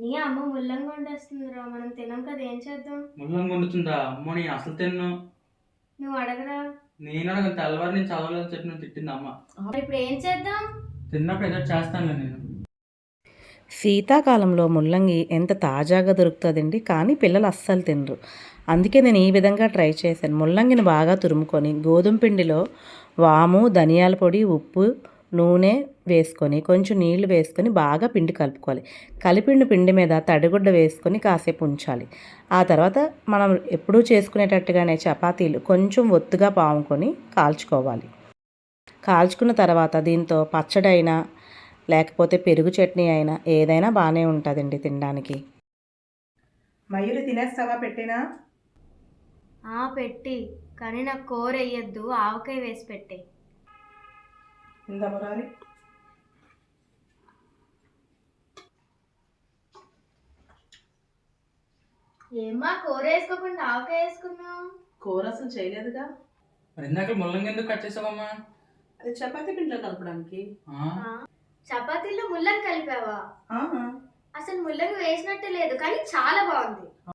నీ అమ్మ ముల్లంగా వండేస్తుందిరా, మనం తినం కదా, ఏం చేద్దాం? ముల్లంగా వండుతుందా? అమ్మో నేను అసలు తిన్ను. నువ్వు అడగరా. నేను అడగను, తెల్లవారు నేను చదవలేదని చెప్పి నువ్వు తిట్టింది అమ్మ. మరి ఇప్పుడు ఏం చేద్దాం? తిన్నప్పుడు ఏదో చేస్తానులే నేను. శీతాకాలంలో ముల్లంగి ఎంత తాజాగా దొరుకుతుందండి, కానీ పిల్లలు అస్సలు తినరు. అందుకే నేను ఈ విధంగా ట్రై చేశాను. ముల్లంగిని బాగా తురుముకొని గోధుమ పిండిలో వాము, ధనియాల పొడి, ఉప్పు, నూనె వేసుకొని కొంచెం నీళ్లు వేసుకొని బాగా పిండి కలుపుకోవాలి. కలిపిన పిండి మీద తడిగుడ్డ వేసుకొని కాసేపు ఉంచాలి. ఆ తర్వాత మనం ఎప్పుడూ చేసుకునేటట్టుగానే చపాతీలు కొంచెం ఒత్తుగా పాముకొని కాల్చుకోవాలి. కాల్చుకున్న తర్వాత దీంతో పచ్చడి అయినా లేకపోతే పెరుగు చట్నీ అయినా ఏదైనా బాగానే ఉంటుందండి తినడానికి. మయూరి తినేస్తావా పెట్టినా? పెట్టి, కానీ నాకు కూర వేయద్దు, ఆవకాయ వేసి పెట్టే. ఇందా మురారి. ఏమ్మా కూర వేసుకోకుండా ఆవకాయ వేసుకున్నావు? కూర అసలు చేయలేదుగా. మరి ఇందాక ముల్లంగి ఎందుకు కట్ చేసావమ్మా? అది చపాతీ పిండిలో కలపడానికి. చపాతీలో ముల్లంగి కలిపావా? ఆహా. అసలు ముల్లంగి వేసినట్టే లేదు, కానీ చాలా బాగుంది.